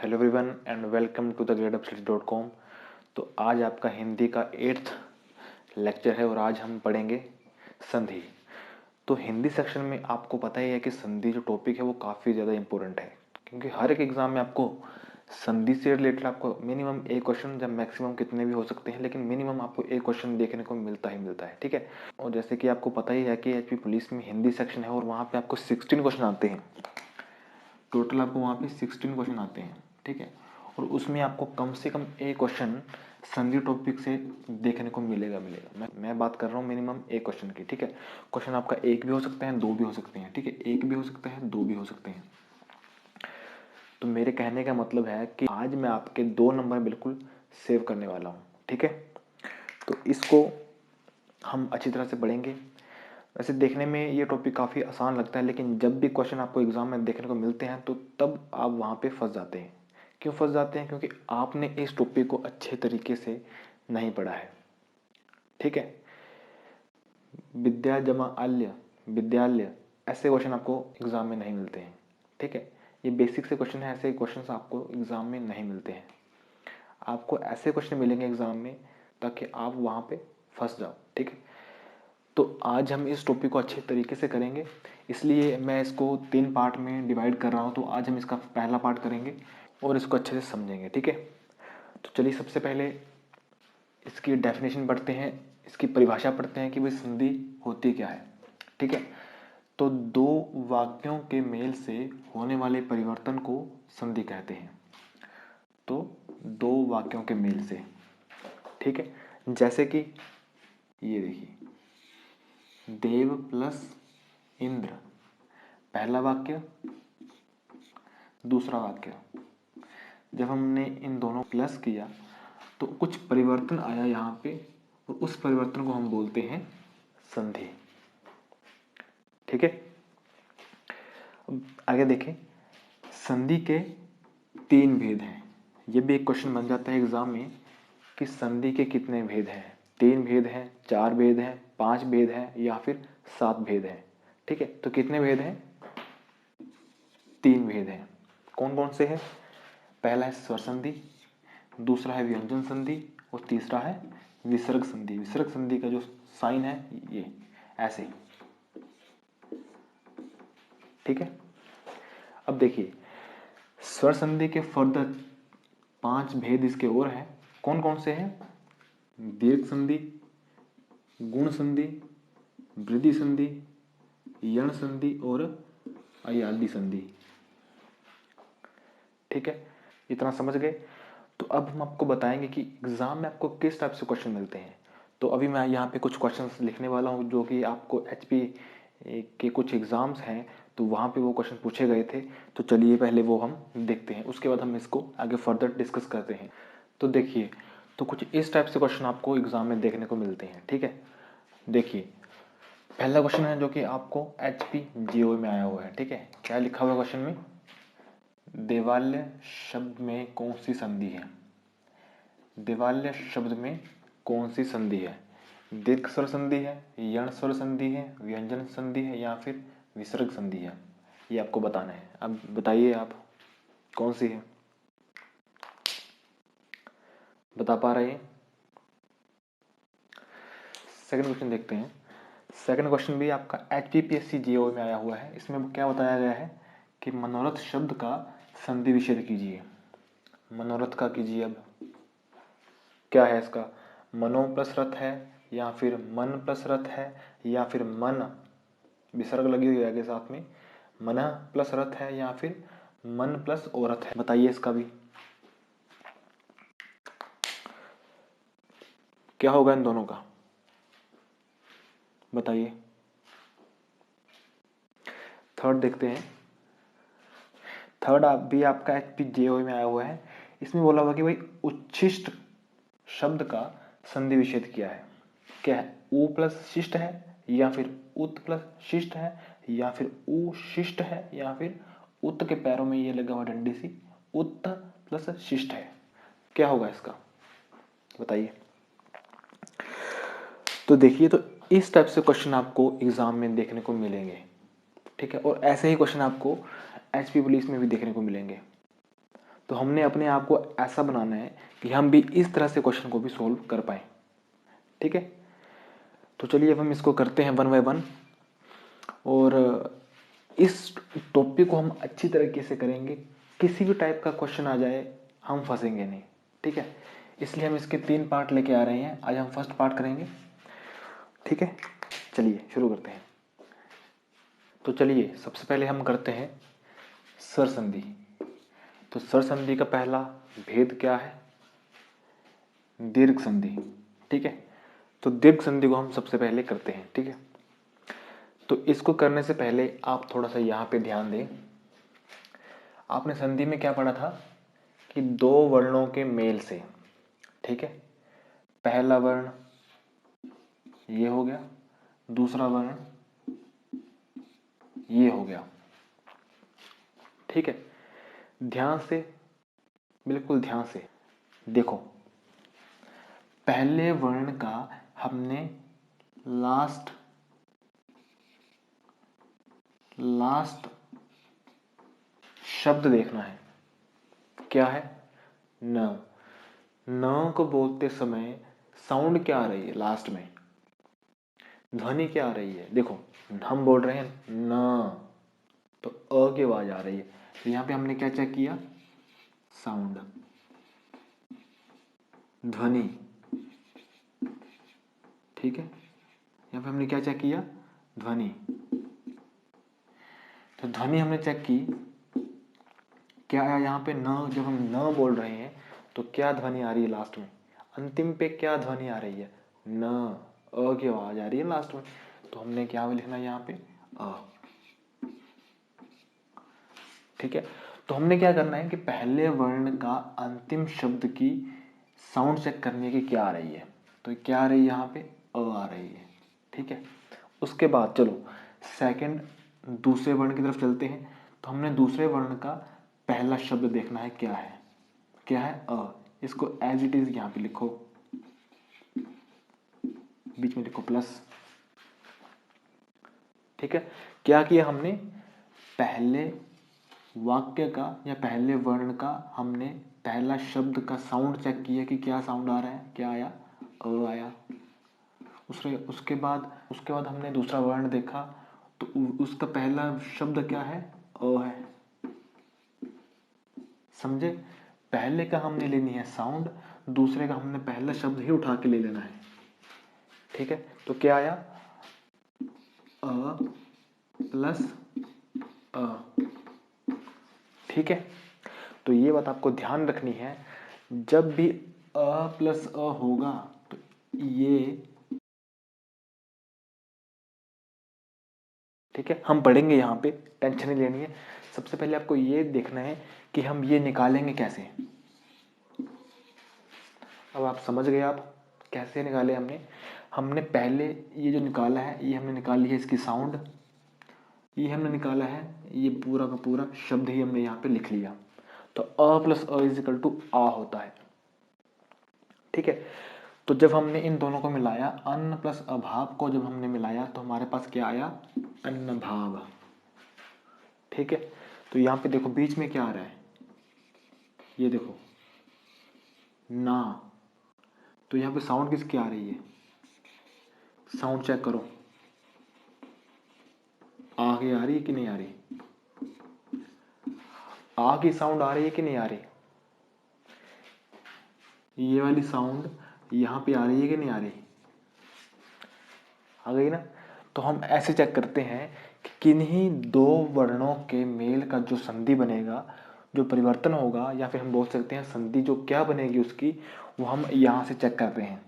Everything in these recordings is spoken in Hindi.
Hello everyone and welcome to the gradeupstudy.com। तो आज आपका हिंदी का 8th लेक्चर है और आज हम पढ़ेंगे संधि। तो हिंदी सेक्शन में आपको पता ही है कि संधि जो टॉपिक है वो काफ़ी ज़्यादा इंपॉर्टेंट है, क्योंकि हर एक एग्ज़ाम में आपको संधि से रिलेटेड आपको मिनिमम एक क्वेश्चन, जब मैक्सिमम कितने भी हो सकते हैं, लेकिन मिनिमम आपको एक क्वेश्चन देखने को मिलता है। ठीक है। और जैसे कि आपको पता ही है कि एचपी पुलिस में हिंदी सेक्शन है और वहाँ पर आपको 16 क्वेश्चन आते हैं। टोटल आपको वहाँ पे 16 क्वेश्चन आते हैं। ठीक है। और उसमें आपको कम से कम एक क्वेश्चन संधि टॉपिक से देखने को मिलेगा। मैं बात कर रहा हूँ मिनिमम एक क्वेश्चन की। ठीक है। क्वेश्चन आपका एक भी हो सकता है, दो भी हो सकते हैं। ठीक है। एक भी हो सकता है, दो भी हो सकते हैं। तो मेरे कहने का मतलब है कि आज मैं आपके 2 नंबर बिल्कुल सेव करने वाला हूँ। ठीक है। तो इसको हम अच्छी तरह से पढ़ेंगे। वैसे देखने में ये टॉपिक काफ़ी आसान लगता है, लेकिन जब भी क्वेश्चन आपको एग्जाम में देखने को मिलते हैं तो तब आप वहाँ पे फंस जाते हैं। क्यों फंस जाते हैं? क्योंकि आपने इस टॉपिक को अच्छे तरीके से नहीं पढ़ा है। ठीक है। विद्या जमा आल्य, विद्यालय, ऐसे क्वेश्चन आपको एग्जाम में नहीं मिलते हैं। ठीक है। ये बेसिक से क्वेश्चन है, ऐसे क्वेश्चन आपको एग्जाम में नहीं मिलते हैं। आपको ऐसे क्वेश्चन मिलेंगे एग्जाम में ताकि आप वहाँ पे फंस जाओ। ठीक है। तो आज हम इस टॉपिक को अच्छे तरीके से करेंगे, इसलिए मैं इसको 3 पार्ट में डिवाइड कर रहा हूँ। तो आज हम इसका पहला पार्ट करेंगे और इसको अच्छे से समझेंगे। ठीक है। तो चलिए सबसे पहले इसकी डेफिनेशन पढ़ते हैं, इसकी परिभाषा पढ़ते हैं कि भाई संधि होती क्या है। ठीक है। तो दो वाक्यों के मेल से होने वाले परिवर्तन को संधि कहते हैं। तो दो वाक्यों के मेल से। ठीक है। जैसे कि ये देखिए, देव प्लस इंद्र, पहला वाक्य, दूसरा वाक्य। जब हमने इन दोनों प्लस किया तो कुछ परिवर्तन आया यहाँ पे, और उस परिवर्तन को हम बोलते हैं संधि। ठीक है। अब आगे देखें, संधि के 3 भेद हैं। ये भी एक क्वेश्चन बन जाता है एग्जाम में कि संधि के कितने भेद हैं। 3 भेद हैं, 4 भेद हैं, 5 भेद हैं या फिर 7 भेद हैं। ठीक है। तो कितने भेद हैं? 3 भेद हैं। कौन कौन से हैं? पहला है स्वर संधि, दूसरा है व्यंजन संधि और तीसरा है विसर्ग संधि। विसर्ग संधि का जो साइन है ये ऐसे। ठीक है। अब देखिए, स्वर संधि के फर्दर 5 भेद इसके और हैं। कौन कौन से हैं? दीर्घ संधि, गुण संधि, वृद्धि संधि, यण संधि और अयाल्दी संधि। ठीक है। इतना समझ गए? तो अब हम आपको बताएंगे कि एग्जाम में आपको किस टाइप से क्वेश्चन मिलते हैं। तो अभी मैं यहाँ पे कुछ क्वेश्चंस लिखने वाला हूँ जो कि आपको एचपी के कुछ एग्जाम्स हैं तो वहाँ पे वो क्वेश्चन पूछे गए थे। तो चलिए पहले वो हम देखते हैं, उसके बाद हम इसको आगे फर्दर डिस्कस करते हैं। तो देखिए, तो कुछ इस टाइप से क्वेश्चन आपको एग्जाम में देखने को मिलते हैं। ठीक है। देखिए, पहला क्वेश्चन है जो कि आपको एचपी जीओ में आया हुआ है। ठीक है। क्या लिखा हुआ है क्वेश्चन में? देवालय शब्द में कौन सी संधि है? देवालय शब्द में कौन सी संधि है? दीर्घ स्वर संधि है, यण स्वर संधि है, व्यंजन संधि है या फिर विसर्ग संधि है? ये आपको बताना है। अब बताइए आप कौन सी है, बता पा रहे हैं? सेकंड क्वेश्चन देखते हैं। सेकंड क्वेश्चन भी आपका एचपीपीएससी जीओ में आया हुआ है। इसमें क्या बताया गया है कि मनोरथ शब्द का संधि विच्छेद कीजिए। मनोरथ का कीजिए। अब क्या है इसका? मनो प्लस रथ है या फिर मन प्लस रथ है या फिर मन, विसर्ग लगी हुई है साथ में, मन प्लस रथ है या फिर मन प्लस औरत है? बताइए इसका भी क्या होगा इन दोनों का, बताइए। थर्ड देखते हैं। थर्ड भी आपका एचपीजेओ में आया हुआ है। इसमें बोला हुआ कि भाई उच्छिष्ट शब्द का संधि विच्छेद किया है। क्या है? उ प्लस शिष्ट है या फिर उत प्लस शिष्ट है या फिर उ शिष्ट है या फिर उत के पैरों में ये लगा हुआ डंडी सी, उत प्लस शिष्ट है। क्या होगा इसका, बताइए। तो देखिए, तो इस टाइप से क्वेश्चन आपको एग्जाम में देखने को मिलेंगे। ठीक है। और ऐसे ही क्वेश्चन आपको एचपी पुलिस में भी देखने को मिलेंगे। तो हमने अपने आप को ऐसा बनाना है कि हम भी इस तरह से क्वेश्चन को भी सोल्व कर पाए। ठीक है, तो चलिए अब हम इसको करते हैं 1 बाय 1 और इस टॉपिक को हम अच्छी तरीके से करेंगे। किसी भी टाइप का क्वेश्चन आ जाए हम फंसेंगे नहीं। ठीक है, इसलिए हम इसके 3 पार्ट लेके आ रहे हैं। आज हम फर्स्ट पार्ट करेंगे। ठीक है, चलिए शुरू करते हैं। तो चलिए सबसे पहले हम करते हैं सरसंधि। तो सरसंधि का पहला भेद क्या है? दीर्घ संधि। ठीक है, तो दीर्घ संधि को हम सबसे पहले करते हैं। ठीक है, तो इसको करने से पहले आप थोड़ा सा यहाँ पे ध्यान दें। आपने संधि में क्या पढ़ा था कि 2 वर्णों के मेल से, ठीक है, पहला वर्ण ये हो गया, दूसरा वर्ण ये हो गया। ठीक है, ध्यान से, बिल्कुल ध्यान से देखो। पहले वर्ण का हमने लास्ट शब्द देखना है। क्या है? न। न को बोलते समय साउंड क्या आ रही है? लास्ट में ध्वनि क्या आ रही है? देखो, हम बोल रहे हैं न, तो अ की आवाज आ रही है। तो यहां पे हमने क्या चेक किया? साउंड, ध्वनि। ठीक है, यहां पे हमने क्या चेक किया? ध्वनि। तो ध्वनि हमने चेक की, क्या आया यहाँ पे? न। जब हम न बोल रहे हैं तो क्या ध्वनि आ रही है लास्ट में? अंतिम पे क्या ध्वनि आ रही है? न। अ की आवाज आ रही है लास्ट में, तो हमने क्या लिखना है यहाँ पे? अ। ठीक है, तो हमने क्या करना है कि पहले वर्ण का अंतिम शब्द की साउंड चेक करने की क्या आ रही है। तो क्या आ रही है यहाँ पे? अ आ रही है। ठीक है, उसके बाद चलो सेकंड दूसरे वर्ण की तरफ चलते हैं। तो हमने दूसरे वर्ण का पहला शब्द देखना है। क्या है? क्या है? अ। इसको एज इट इज यहाँ पे लिखो, बीच में लिखो प्लस। ठीक है, क्या किया हमने? पहले वाक्य का या पहले वर्ण का हमने पहला शब्द का साउंड चेक किया कि क्या साउंड आ रहा है। क्या आया? अ आया। उसके बाद हमने दूसरा वर्ण देखा, तो उसका पहला शब्द क्या है? अ है। समझे? पहले का हमने लेनी है साउंड, दूसरे का हमने पहला शब्द ही उठा के ले लेना है। ठीक है, तो क्या आया? अ प्लस अ। ठीक है, तो ये बात आपको ध्यान रखनी है। जब भी अ प्लस अ होगा तो ये, ठीक है, हम पढ़ेंगे यहाँ पे, टेंशन नहीं लेनी है। सबसे पहले आपको ये देखना है कि हम ये निकालेंगे कैसे। अब आप समझ गए, आप कैसे निकाले हमने पहले ये जो निकाला है, ये हमने निकाली है इसकी साउंड, ये हमने निकाला है, ये पूरा का पूरा शब्द ही हमने यहाँ पे लिख लिया। तो अ प्लस अ इज इक्वल टू आ होता है। ठीक है, तो जब हमने इन दोनों को मिलाया, अन्न प्लस अभाव को जब हमने मिलाया, तो हमारे पास क्या आया? अन्न भाव। ठीक है, तो यहाँ पे देखो बीच में क्या आ रहा है? ये देखो ना। तो यहाँ पे साउंड किसकी आ रही है? साउंड चेक करो, आ की आ रही है कि नहीं आ रही? आ की साउंड आ रही है कि नहीं आ रही? ये वाली साउंड यहाँ पे आ रही है कि नहीं आ रही? आ गई ना। तो हम ऐसे चेक करते हैं कि किन्हीं 2 वर्णों के मेल का जो संधि बनेगा, जो परिवर्तन होगा, या फिर हम बोल सकते हैं संधि जो क्या बनेगी उसकी, वो हम यहाँ से चेक करते हैं।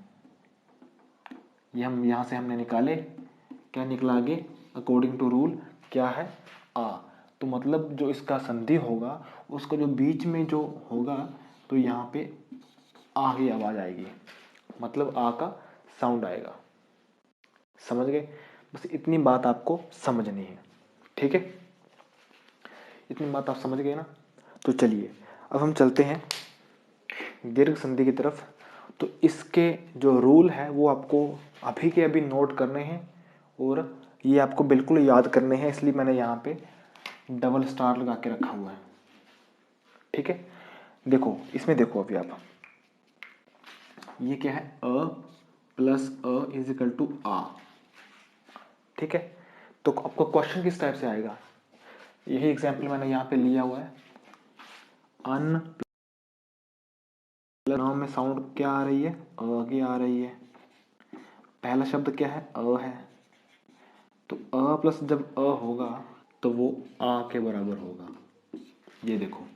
ये हम यहाँ से हमने निकाले, क्या निकला आगे? अकॉर्डिंग टू रूल क्या है? आ। तो मतलब जो इसका संधि होगा उसका जो बीच में जो होगा, तो यहाँ पे आ की आवाज आएगी, मतलब आ का साउंड आएगा। समझ गए? बस इतनी बात आपको समझनी है। ठीक है, इतनी बात आप समझ गए ना। तो चलिए अब हम चलते हैं दीर्घ संधि की तरफ। तो इसके जो रूल है वो आपको अभी के अभी नोट करने हैं और ये आपको बिल्कुल याद करने हैं, इसलिए मैंने यहाँ पे डबल स्टार लगा के रखा हुआ है। ठीक है, देखो इसमें देखो अभी आप, ये क्या है, अ प्लस अ इज इक्वल टू आ, ठीक है। तो आपको क्वेश्चन किस टाइप से आएगा, यही एग्जाम्पल मैंने यहाँ पे लिया हुआ है, अन प्लस नाम में साउंड क्या आ रही है, अ की आ रही है, पहला शब्द क्या है, अ है, तो अ प्लस जब अ होगा तो वो आ के बराबर होगा, ये देखो,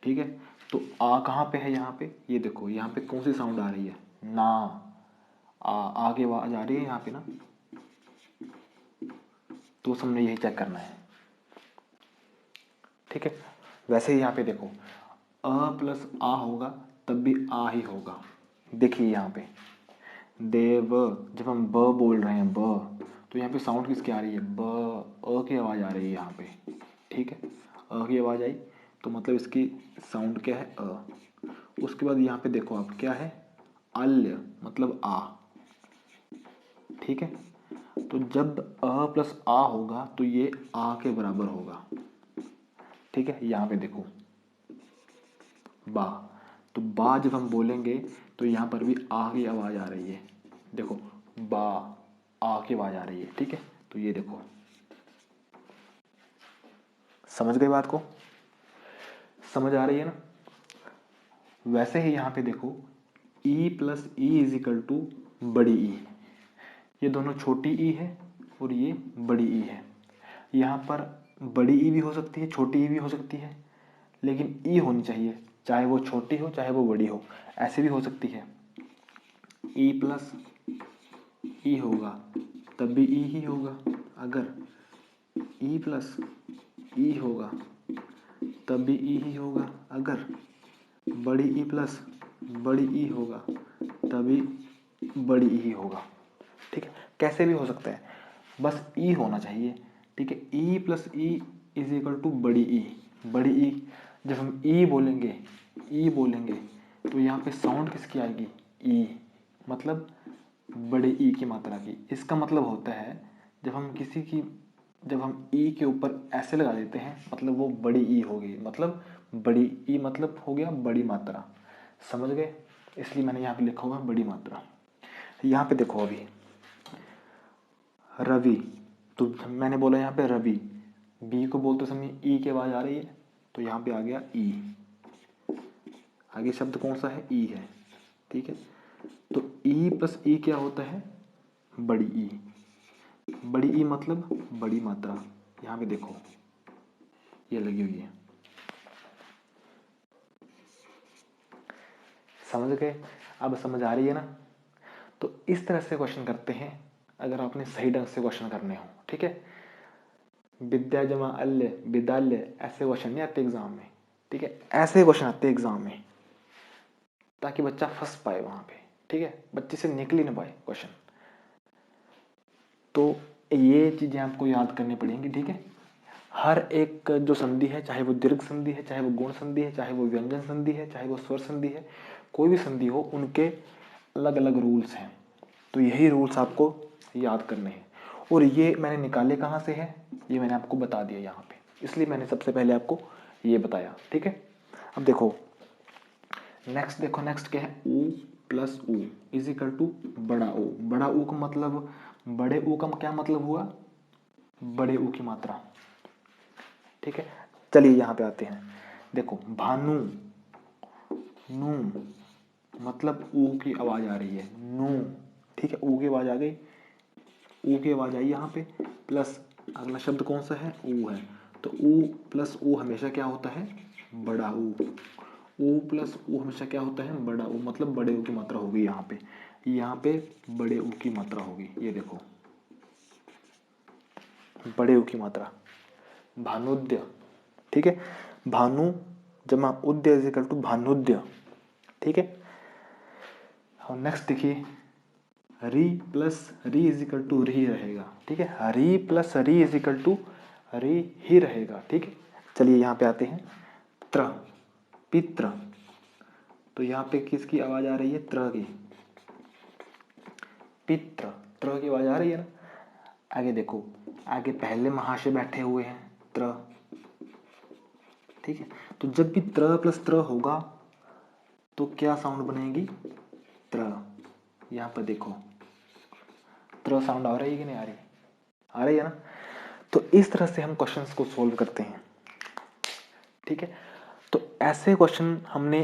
ठीक है। तो आ कहाँ पे है, यहाँ पे, ये देखो यहाँ पे कौन सी साउंड आ रही है, ना, आगे आवाज आ रही है यहाँ पे ना, तो हमने यही चेक करना है, ठीक है। वैसे ही यहाँ पे देखो, अ प्लस आ होगा तब भी आ ही होगा, देखिए यहाँ पे देव, जब हम ब बोल रहे हैं ब, तो यहाँ पे साउंड किसकी आ रही है, ब, अ की आवाज़ आ रही है यहाँ पे, ठीक है, अ की आवाज़ आई तो मतलब इसकी साउंड क्या है, अ। उसके बाद यहाँ पे देखो आप क्या है, अल्य मतलब आ, ठीक है। तो जब अ प्लस आ होगा तो ये आ के बराबर होगा, ठीक है। यहाँ पे देखो बा, तो बा जब हम बोलेंगे तो यहाँ पर भी आ की आवाज़ आ रही है, देखो बा, आ की आवाज़ आ रही है, ठीक है। तो ये देखो, समझ गए बात को, समझ आ रही है ना। वैसे ही यहाँ पे देखो, E plus E is equal to बड़ी ई, ये दोनों छोटी ई है और ये बड़ी ई है। यहाँ पर बड़ी ई भी हो सकती है, छोटी ई भी हो सकती है, लेकिन ई होनी चाहिए, चाहे वो छोटी हो चाहे वो बड़ी हो, ऐसे भी हो सकती है। ई प्लस ई होगा तब भी ई ही होगा, अगर ई प्लस ई होगा तब भी ई ही होगा, अगर बड़ी ई प्लस बड़ी ई होगा तभी बड़ी ई होगा, ठीक है। कैसे भी हो सकता है, बस ई होना चाहिए, ठीक है। E plus E is equal to बड़ी ई, बड़ी ई, जब हम ई बोलेंगे तो यहाँ पे साउंड किसकी आएगी, ई, मतलब बड़े ई की मात्रा की। इसका मतलब होता है जब हम ई के ऊपर ऐसे लगा देते हैं मतलब वो बड़ी ई होगी, मतलब बड़ी ई मतलब हो गया बड़ी मात्रा, समझ गए। इसलिए मैंने यहाँ पे लिखा हुआ बड़ी मात्रा। यहाँ पे देखो अभी रवि, तो मैंने बोला यहाँ पे रवि, बी को बोलते समय ई की आवाज आ रही है तो यहाँ पे आ गया ई, आगे शब्द कौन सा है, ई है, ठीक है। तो ई प्लस ई क्या होता है, बड़ी ई, बड़ी ई मतलब बड़ी मात्रा, यहाँ पे देखो ये लगी हुई है, समझ गए। अब समझ आ रही है ना। तो इस तरह से क्वेश्चन करते हैं अगर आपने सही ढंग से क्वेश्चन करने हो, ठीक है। विद्या जमा अल्य विद्यालय, ऐसे क्वेश्चन नहीं आते एग्जाम में, ठीक है। ऐसे क्वेश्चन आते हैं एग्जाम में ताकि बच्चा फंस पाए वहां पे, ठीक है, बच्चे से निकल ही ना पाए क्वेश्चन। तो ये चीजें आपको याद करनी पड़ेंगी, ठीक है। हर एक जो संधि है, चाहे वो दीर्घ संधि है, चाहे वो गुण संधि है, चाहे वो व्यंजन संधि है, चाहे वो स्वर संधि है, कोई भी संधि हो, उनके अलग अलग रूल्स हैं। तो यही रूल्स आपको याद करने हैं। और ये मैंने निकाले कहाँ से है, ये मैंने आपको बता दिया यहाँ पे, इसलिए मैंने सबसे पहले आपको ये बताया, ठीक है। अब देखो नेक्स्ट, देखो नेक्स्ट क्या है, ऊ प्लस ऊ इज इक्वल टू बड़ा ऊ। बड़ा ऊ का मतलब, बड़े ऊ का क्या मतलब हुआ, बड़े ऊ की मात्रा, ठीक है। चलिए यहाँ पे आते हैं, देखो भानु, नू मतलब ऊ की आवाज आ रही है, नू, ठीक है, ऊ की आवाज आ गई, ऊ की आवाज आई यहाँ पे, प्लस अगला शब्द कौन सा है, ऊ है, तो ऊ प्लस ऊ हमेशा क्या होता है, बड़ा ऊ प्लस ऊ हमेशा क्या होता है, बड़ा ऊ, मतलब बड़े ऊ की मात्रा होगी यहाँ पे बड़े ऊ की मात्रा होगी, ये देखो बड़े ऊ की मात्रा, भानुद्य, ठीक है। भानु जमा उद्य इज इक्वल टू भानुद्य, ठीक है। और नेक्स्ट देखिए, री प्लस री इज इक्वल टू री रहेगा, ठीक है। री प्लस री इज इक्वल टू री ही रहेगा, ठीक है। चलिए यहाँ पे आते हैं, त्र, पित्र, तो यहाँ पे किसकी आवाज आ रही है, त्र की, पित्र, त्र की आवाज आ रही है ना। आगे देखो, आगे पहले महाशय बैठे हुए हैं, त्र, ठीक है। तो जब भी त्र प्लस त्र होगा तो क्या साउंड बनेगी, त्र। यहाँ पर देखो त्र साउंड आ रही है कि नहीं आ रही, आ रही है ना। तो इस तरह से हम क्वेश्चंस को सोल्व करते हैं, ठीक है। तो ऐसे क्वेश्चन हमने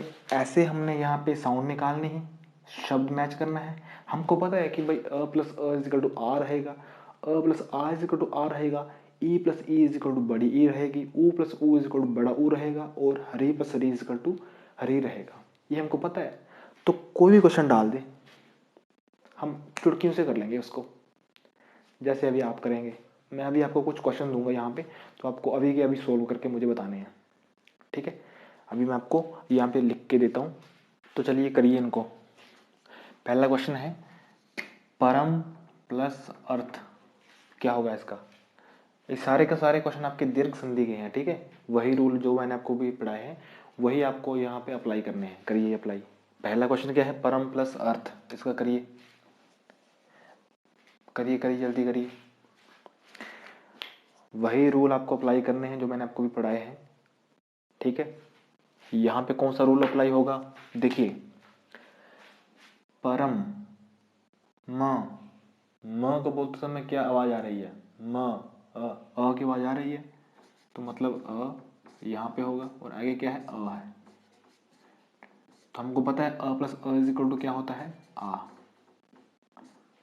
यहाँ पे साउंड निकालने हैं, शब्द मैच करना है। हमको पता है कि भाई अ प्लस अ इज इक्वल टू आ रहेगा, अ प्लस आ इज इक्वल टू आ रहेगा, ई plus E is equal to बड़ी ई रहेगी, ऊ प्लस ऊ इज इक्वल टू बड़ा ऊ रहेगा, और हरी प्लस हरी इज इक्वल टू हरी रहेगा। ये हमको पता है। तो कोई भी क्वेश्चन डाल दे, हम चुटकियों से कर लेंगे उसको, जैसे अभी आप करेंगे। मैं अभी आपको कुछ क्वेश्चन दूंगा यहाँ पे, तो आपको अभी के अभी सोल्व करके मुझे बताने हैं, ठीक है। अभी मैं आपको यहाँ पे लिख के देता हूँ, तो चलिए करिए इनको। पहला क्वेश्चन है परम प्लस अर्थ, क्या होगा इसका। ये सारे के सारे क्वेश्चन आपके दीर्घ संधि के हैं, ठीक है। वही रूल जो मैंने आपको भी पढ़ाए हैं वही आपको यहाँ पे अप्लाई करने हैं। करिए अप्लाई। पहला क्वेश्चन क्या है, परम प्लस अर्थ, इसका करिए करिए करिए जल्दी करिए। वही रूल आपको अप्लाई करने हैं जो मैंने आपको भी पढ़ाए हैं, ठीक है। यहाँ पे कौन सा रूल अप्लाई होगा, देखिए परम म को बोलते समय क्या आवाज आ रही है, म अ की आवाज आ रही है, तो मतलब अ यहाँ पे होगा और आगे क्या है, अ है। तो हमको पता है अ प्लस अ इज इक्वल टू क्या होता है, आ,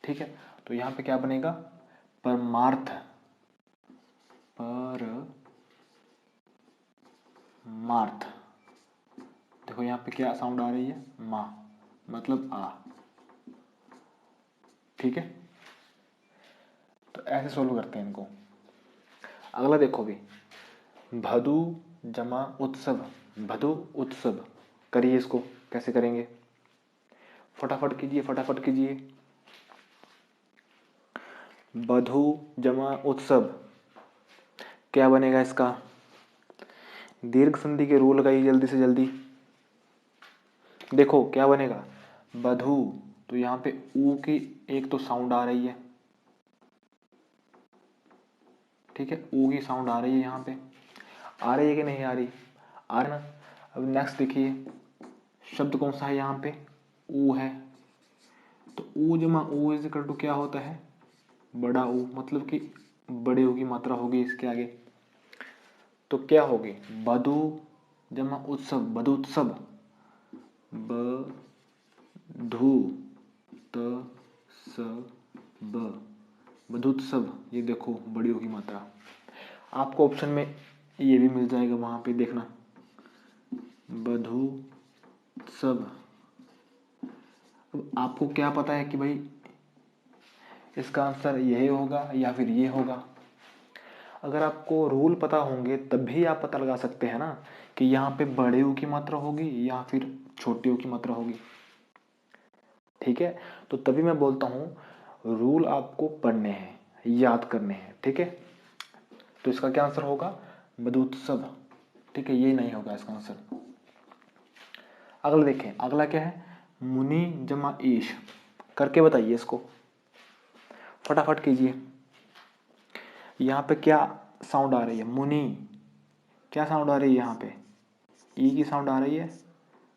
ठीक है। तो यहाँ पे क्या बनेगा, परमार्थ, परमार्थ। देखो यहाँ पे क्या साउंड आ रही है, मा, मतलब आ, ठीक है। तो ऐसे सोल्व करते हैं इनको। अगला देखो भी, भदु जमा उत्सव, भदु उत्सव, करिए इसको। कैसे करेंगे, फटाफट कीजिए फटाफट कीजिए। बधु जमा उत्सव क्या बनेगा इसका, दीर्घ संधि के रूल लगाइए जल्दी से जल्दी। देखो क्या बनेगा, बधु, तो यहाँ पे ऊ की एक तो साउंड आ रही है, ठीक है। ऊ की साउंड आ रही है, यहाँ पे आ रही है कि नहीं आ रही, आ रही ना। अब नेक्स्ट देखिए शब्द कौन सा है, यहाँ पे ऊ है, तो ऊ जमा ऊ इज इक्वल टू क्या होता है, बड़ा ऊ, मतलब कि बड़े ऊ की मात्रा होगी इसके आगे। तो क्या होगी, बधु जमा उत्सव, बधुत्सव, बधु त स ब, बधुत्सव। ये देखो बड़ी ऊ की मात्रा, आपको ऑप्शन में ये भी मिल जाएगा, वहां पे देखना, बधुत्सव। अब आपको क्या पता है कि भाई इसका आंसर यही होगा या फिर ये होगा। अगर आपको रूल पता होंगे तब भी आप पता लगा सकते हैं ना कि यहाँ पे बड़े ऊ की मात्रा होगी या फिर छोटे ऊ की मात्रा होगी, ठीक है। तो तभी मैं बोलता हूँ रूल आपको पढ़ने हैं, याद करने हैं, ठीक है। तो इसका क्या आंसर होगा, बधुत्सव, ठीक है। ये नहीं होगा इसका आंसर। अगला देखें, अगला क्या है, मुनि जमा ईश, करके बताइए इसको, फटाफट कीजिए। यहाँ पे क्या साउंड आ रही है, मुनि, क्या साउंड आ रही है, यहाँ पे ई की साउंड आ रही है,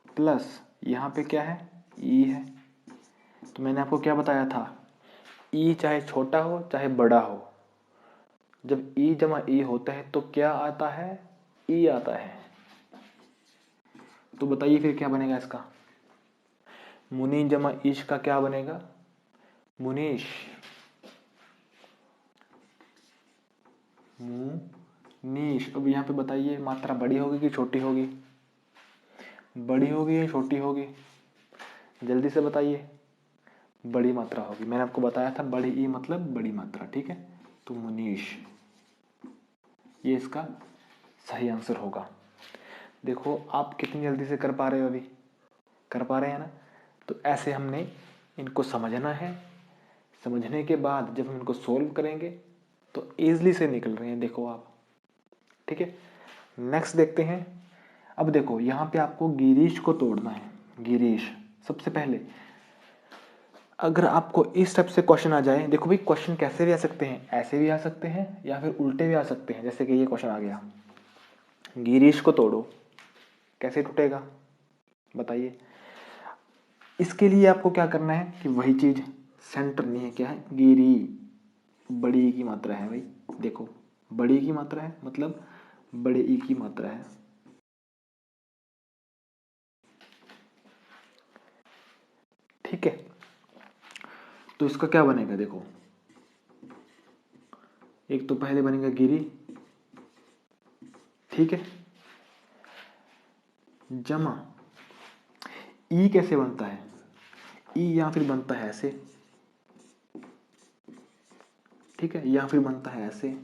प्लस यहाँ पे क्या है, ई है। तो मैंने आपको क्या बताया था, ई चाहे छोटा हो चाहे बड़ा हो, जब ई जमा ई होता है तो क्या आता है, ई आता है। तो बताइए फिर क्या बनेगा इसका, मुनि जमा ईश का क्या बनेगा, मुनीश, मुनीश। अब यहाँ पे बताइए मात्रा बड़ी होगी कि छोटी होगी, बड़ी होगी या छोटी होगी, जल्दी से बताइए। बड़ी मात्रा होगी, मैंने आपको बताया था बड़ी ई मतलब बड़ी मात्रा, ठीक है। तो मुनीश, ये इसका सही आंसर होगा। देखो आप कितनी जल्दी से कर पा रहे हो, अभी कर पा रहे हैं ना। तो ऐसे हमने इनको समझना है, समझने के बाद जब हम इनको सोल्व करेंगे तो ईजिली से निकल रहे हैं, देखो आप, ठीक है। नेक्स्ट देखते हैं। अब देखो यहाँ पे आपको गिरीश को तोड़ना है, गिरीश। सबसे पहले अगर आपको इस टाइप से क्वेश्चन आ जाए, देखो भाई क्वेश्चन कैसे भी आ सकते हैं, ऐसे भी आ सकते हैं या फिर उल्टे भी आ सकते हैं, जैसे कि ये क्वेश्चन आ गया, गिरीश को तोड़ो, कैसे टूटेगा बताइए। इसके लिए आपको क्या करना है कि वही चीज सेंटर नहीं है, क्या है, गिरी, बड़ी ई की मात्रा है भाई, देखो बड़ी ई की मात्रा है मतलब बड़े ई की मात्रा है। ठीक है, तो इसका क्या बनेगा देखो, एक तो पहले बनेगा गिरी, ठीक है, जमा ई कैसे बनता है, ई या फिर बनता है ऐसे, ठीक है, या फिर बनता है ऐसे,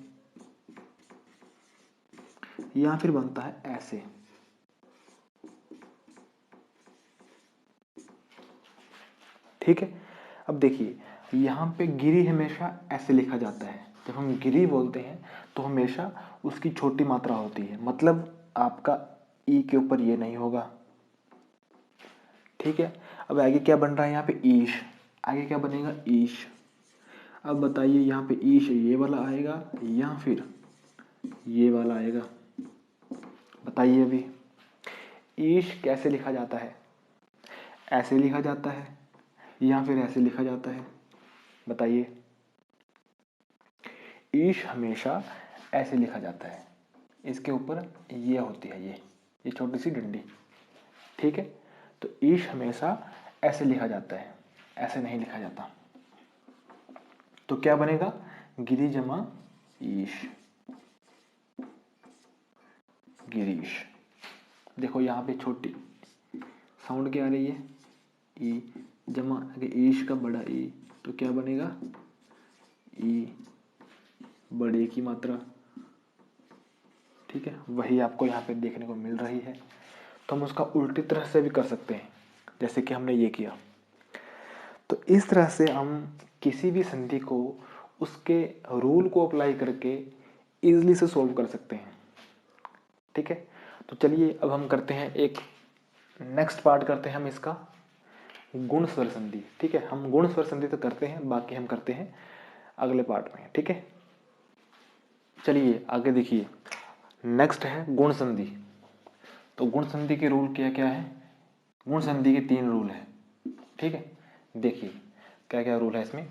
या फिर बनता है ऐसे। ठीक है, अब देखिए यहां पे गिरी हमेशा ऐसे लिखा जाता है, जब हम गिरी बोलते हैं तो हमेशा उसकी छोटी मात्रा होती है, मतलब आपका ई के ऊपर ये नहीं होगा। ठीक है, अब आगे क्या बन रहा है यहाँ पे ईश, आगे क्या बनेगा ईश। अब बताइए यहाँ पे ईश ये वाला आएगा या फिर ये वाला आएगा, बताइए अभी। ईश कैसे लिखा जाता है, ऐसे लिखा जाता है या फिर ऐसे लिखा जाता है, बताइए। ईश हमेशा ऐसे लिखा जाता है, इसके ऊपर ये होती है ये छोटी सी डंडी। ठीक है, तो ईश हमेशा ऐसे लिखा जाता है, ऐसे नहीं लिखा जाता। तो क्या बनेगा, गिरी जमा ईश, गिरीश। देखो यहाँ पे छोटी साउंड क्या आ रही है, ई, जमा ईश का बड़ा ई, तो क्या बनेगा ई, बड़े की मात्रा। ठीक है, वही आपको यहाँ पे देखने को मिल रही है। तो हम उसका उल्टी तरह से भी कर सकते हैं, जैसे कि हमने ये किया। तो इस तरह से हम किसी भी संधि को उसके रूल को अप्लाई करके इजीली से सॉल्व कर सकते हैं। ठीक है, तो चलिए अब हम करते हैं एक नेक्स्ट पार्ट करते हैं हम इसका गुण स्वर संधि। ठीक है, हम गुण स्वर संधि तो करते हैं, बाकी हम करते हैं अगले पार्ट में। ठीक है, चलिए आगे देखिए, नेक्स्ट है गुण संधि। तो गुण संधि के रूल क्या क्या है, गुण संधि के 3 रूल है। ठीक है, देखिए क्या क्या रूल है इसमें।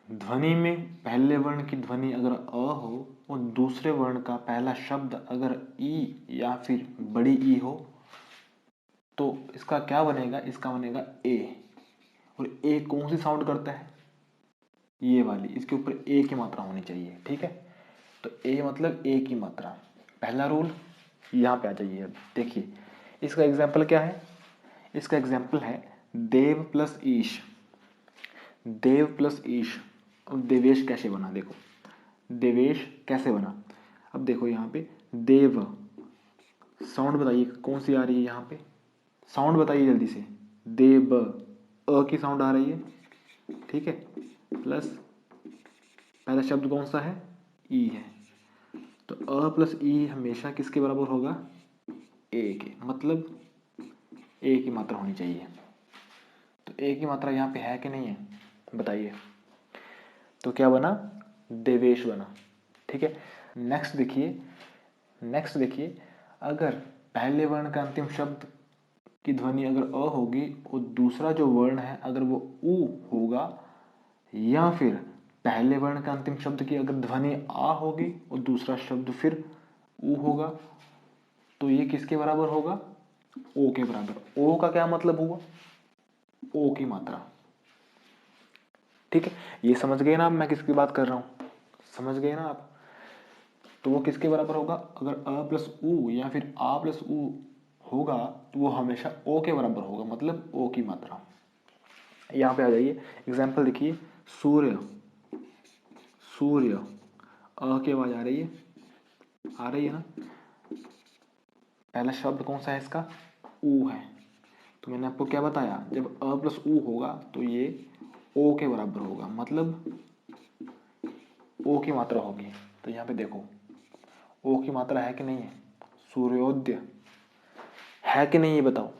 ध्वनि में पहले वर्ण की ध्वनि अगर अ हो और दूसरे वर्ण का पहला शब्द अगर ई या फिर बड़ी ई हो तो इसका क्या बनेगा, इसका बनेगा ए। और ए कौन सी साउंड करता है, ये वाली, इसके ऊपर ए की मात्रा होनी चाहिए। ठीक है, तो ए मतलब ए की मात्रा, पहला रूल। यहाँ पे आ जाइए, अब देखिए इसका एग्जाम्पल क्या है, इसका एग्जाम्पल है देव प्लस ईश, देव प्लस ईश। अब देवेश कैसे बना, देखो देवेश कैसे बना। अब देखो यहाँ पे देव, साउंड बताइए कौन सी आ रही है, यहाँ पे साउंड बताइए जल्दी से, देव, अ की साउंड आ रही है। ठीक है, प्लस पहला शब्द कौन सा है, ई है, तो अ प्लस ई हमेशा किसके बराबर होगा, ए के, मतलब ए की मात्रा होनी चाहिए। तो ए की मात्रा यहाँ पे है कि नहीं है बताइए। तो क्या बना, देवेश बना। ठीक है, नेक्स्ट देखिए, नेक्स्ट देखिए, अगर पहले वर्ण का अंतिम शब्द की ध्वनि अगर अ होगी और दूसरा जो वर्ण है अगर वो उ होगा, या फिर पहले वर्ण का अंतिम शब्द की अगर ध्वनि आ होगी और दूसरा शब्द फिर उ होगा, तो ये किसके बराबर होगा, ओ के बराबर। ओ का क्या मतलब हुआ, ओ की मात्रा। ठीक है, ये समझ गए ना आप मैं किसकी बात कर रहा हूं, समझ गए ना आप। तो वो किसके बराबर होगा, अगर अ प्लस उ या फिर आ प्लस उ होगा तो वो हमेशा ओ के बराबर होगा, मतलब ओ की मात्रा। यहाँ पे आ जाइए, एग्जाम्पल देखिए, सूर्य, सूर्य, अ की आवाज आ रही है, आ रही है ना। पहला शब्द कौन सा है इसका, ऊ है। तो मैंने आपको क्या बताया, जब अ प्लस ऊ होगा तो ये ओ के बराबर होगा, मतलब ओ की मात्रा होगी। तो यहाँ पे देखो ओ की मात्रा है कि नहीं है, सूर्योदय है कि नहीं, ये बताओ।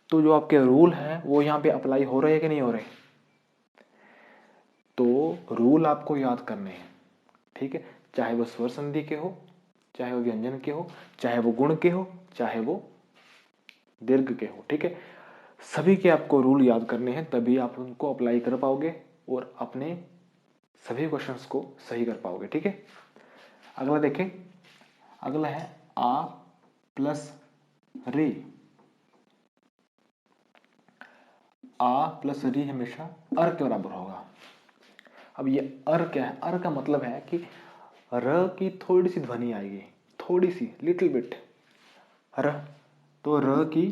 तो जो आपके रूल हैं वो यहाँ पे अप्लाई हो रहे हैं कि नहीं हो रहे। तो रूल आपको याद करने हैं। ठीक है, चाहे वो स्वर संधि के हो चाहे वो व्यंजन के हो, चाहे वो गुण के हो, चाहे वो दीर्घ के हो। ठीक है, सभी के आपको रूल याद करने हैं, तभी आप उनको अप्लाई कर पाओगे और अपने सभी क्वेश्चंस को सही कर पाओगे। ठीक है, अगला देखें, अगला है आ प्लस री। आ प्लस री हमेशा अर के बराबर होगा। अब ये अर क्या है? अर का मतलब है कि र की थोड़ी सी ध्वनि आएगी, थोड़ी सी, लिटिल बिट। र, तो र की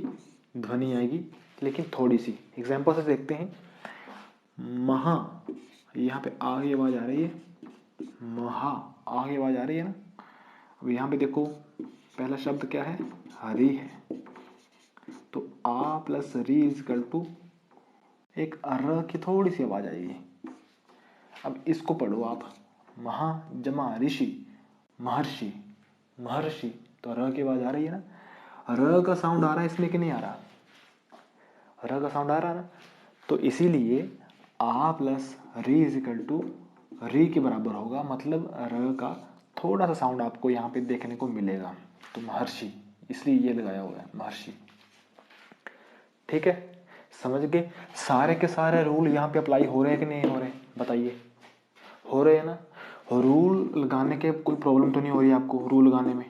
ध्वनि आएगी लेकिन थोड़ी सी। एग्जाम्पल से देखते हैं, महा, यहाँ पे आ की आवाज आ रही है, महा, आ की आवाज आ रही है ना। अब यहाँ पे देखो पहला शब्द क्या है? हरि है, तो आ प्लस री इजकल टू एक र की थोड़ी सी आवाज आएगी। अब इसको पढ़ो आप, महा जमा ऋषि, महर्षि, महर्षि, तो र की आवाज आ रही है ना। र का साउंड आ रहा है इसमें कि नहीं आ रहा? र का साउंड आ रहा है ना। तो इसीलिए आ प्लस री इजिकल टू री के बराबर होगा, मतलब र का थोड़ा सा साउंड आपको यहाँ पे देखने को मिलेगा। तो महर्षि, इसलिए ये लगाया हुआ है महर्षि। ठीक है, समझ गए? सारे के सारे रूल यहाँ पे अप्लाई हो रहे हैं कि नहीं हो रहे? बताइए, हो रहे हैं ना। रूल लगाने के कोई प्रॉब्लम तो नहीं हो रही आपको? रूल लगाने में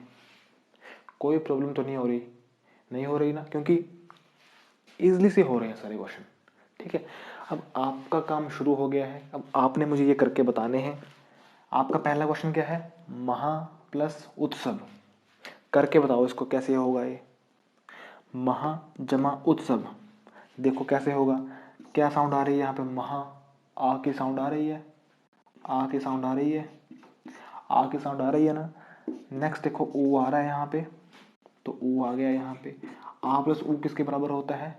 कोई प्रॉब्लम तो नहीं हो रही? नहीं हो रही ना, क्योंकि इजली से हो रहे हैं सारे क्वेश्चन। ठीक है, अब आपका काम शुरू हो गया है। अब आपने मुझे ये करके बताने हैं। आपका पहला क्वेश्चन क्या है? महा प्लस उत्सव। करके बताओ इसको कैसे होगा ये। महा जमा उत्सव, देखो कैसे होगा। क्या साउंड आ रही है यहाँ पे? महा, आ की साउंड आ रही है, आ की साउंड आ रही है, आ की साउंड आ रही है ना। नेक्स्ट देखो ऊ आ रहा है यहाँ पे, तो ऊ आ गया यहाँ पे। आ प्लस ऊ किसके बराबर होता है?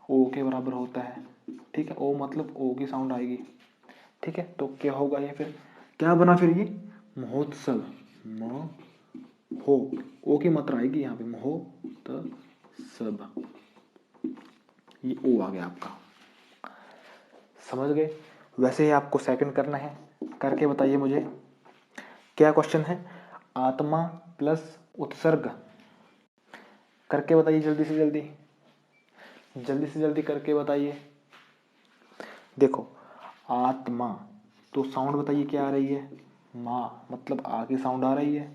ओ के बराबर होता है। ठीक है, ओ मतलब ओ की साउंड आएगी। ठीक है, तो क्या होगा ये फिर? क्या बना फिर ये? महोत्सव, म हो, ओ की मात्रा आएगी यहाँ पे, महोत्सव, ये ओ आ गया आपका। समझ गए? वैसे ही आपको सेकंड करना है, करके बताइए मुझे क्या क्वेश्चन है। आत्मा प्लस उत्सर्ग, करके बताइए जल्दी से जल्दी, जल्दी से जल्दी करके बताइए। देखो आत्मा, तो साउंड बताइए क्या आ रही है? माँ, मतलब आ की साउंड आ रही है।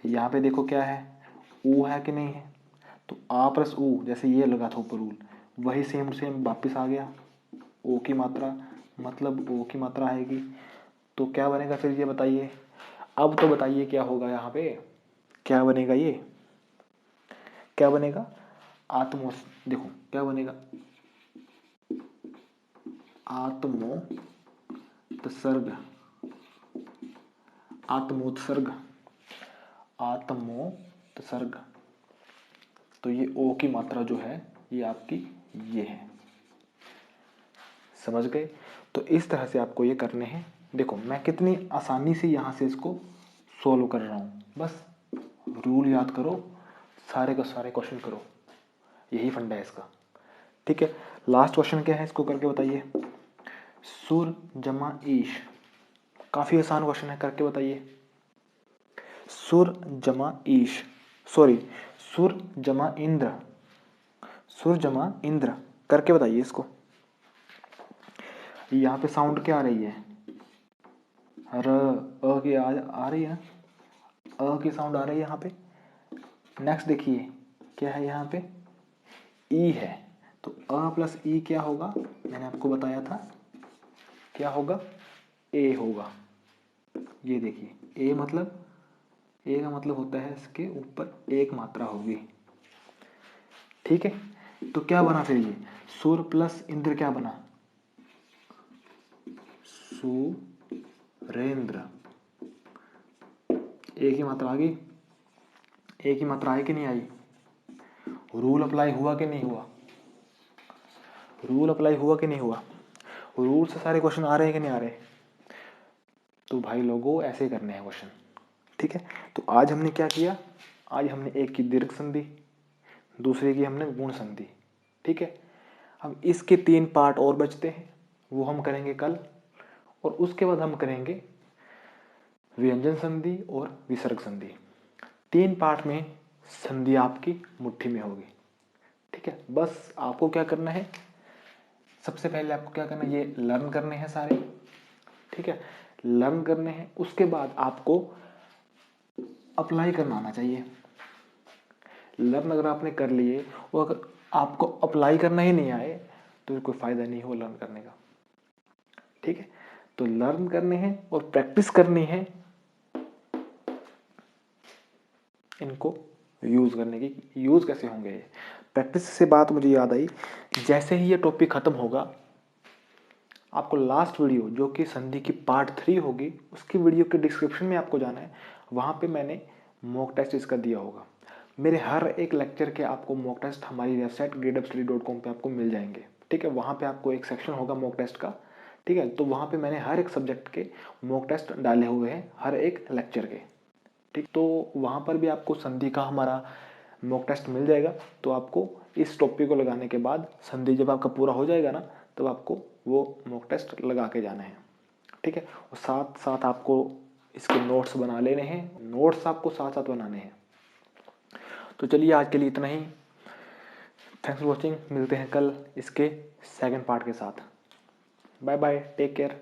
यहाँ पे देखो क्या है? ऊ है कि नहीं है? तो आ प्लस ऊ, जैसे ये लगा था ऊपर रूल, वही सेम सेम वापिस आ गया। ओ की मात्रा, मतलब ओ की मात्रा आएगी। तो क्या बनेगा फिर ये बताइए। अब तो बताइए क्या होगा यहाँ पे, क्या बनेगा ये? क्या बनेगा? आत्मो, देखो क्या बनेगा? आत्मोत्सर्ग, आत्मोत्सर्ग, आत्मोत्सर्ग। तो ये ओ की मात्रा जो है ये आपकी ये है। समझ गए? तो इस तरह से आपको ये करने हैं। देखो मैं कितनी आसानी से यहाँ से इसको सोल्व कर रहा हूँ। बस रूल याद करो, सारे का सारे क्वेश्चन करो, यही फंडा है इसका। ठीक है, लास्ट क्वेश्चन क्या है इसको करके बताइए। सुर जमा ईश, काफी आसान क्वेश्चन है, करके बताइए। सुर जमा ईश, सॉरी, सुर जमा इंद्र, सुर जमा इंद्र, करके बताइए इसको। यहाँ पे साउंड क्या आ रही है? र, अ की आ रही है ना, अ की साउंड आ रही है यहाँ पे। नेक्स्ट देखिए क्या है यहाँ पे? ई है, तो अ प्लस ई क्या होगा? मैंने आपको बताया था क्या होगा? ए होगा। ये देखिए ए मतलब, ए का मतलब होता है इसके ऊपर एक मात्रा होगी। ठीक है, तो क्या बना फिर ये? सुर प्लस इंद्र क्या बना? सुरेंद्र। एक ही मात्रा आ गई, एक ही मात्रा आई कि नहीं आई? रूल अप्लाई हुआ कि नहीं हुआ? रूल अप्लाई हुआ कि नहीं हुआ? रूल से सारे क्वेश्चन आ रहे हैं कि नहीं आ रहे? तो भाई लोगों ऐसे ही करने हैं क्वेश्चन। ठीक है, तो आज हमने क्या किया? आज हमने एक की दीर्घ संधि, दूसरे की हमने गुण संधि। ठीक है, अब इसके 3 पार्ट और बचते हैं, वो हम करेंगे कल। और उसके बाद हम करेंगे व्यंजन संधि और विसर्ग संधि। 3 पार्ट में संधि आपकी मुट्ठी में होगी। ठीक है, बस आपको क्या करना है, सबसे पहले आपको क्या करना है, ये लर्न करने हैं सारे। ठीक है, लर्न करने हैं, उसके बाद आपको अप्लाई करना आना चाहिए। लर्न अगर आपने कर लिए और अगर आपको अप्लाई करना ही नहीं आए तो कोई फायदा नहीं हो लर्न करने का। ठीक है, तो लर्न करने हैं और प्रैक्टिस करनी है इनको यूज करने की। यूज कैसे होंगे ये, प्रैक्टिस से बात मुझे याद आई, जैसे ही ये टॉपिक खत्म होगा आपको लास्ट वीडियो जो कि संधि की पार्ट 3 होगी उसकी वीडियो के डिस्क्रिप्शन में आपको जाना है, वहां पे मैंने मॉक टेस्ट इसका दिया होगा। मेरे हर एक लेक्चर के आपको मॉक टेस्ट हमारी वेबसाइट gradeupstudy.com पे आपको मिल जाएंगे। ठीक है, वहाँ पे आपको एक सेक्शन होगा मॉक टेस्ट का। ठीक है, तो वहाँ पे मैंने हर एक सब्जेक्ट के मॉक टेस्ट डाले हुए हैं, हर एक लेक्चर के। ठीक, तो वहाँ पर भी आपको संधि का हमारा मॉक टेस्ट मिल जाएगा। तो आपको इस टॉपिक को लगाने के बाद संधि जब आपका पूरा हो जाएगा ना, तब आपको वो मॉक टेस्ट लगा के जाना है। ठीक है, और साथ साथ आपको इसके नोट्स बना लेने हैं, नोट्स आपको साथ साथ बनाने हैं। तो चलिए आज के लिए इतना ही। थैंक्स फॉर वॉचिंग, मिलते हैं कल इसके सेकंड पार्ट के साथ। Bye bye, take care.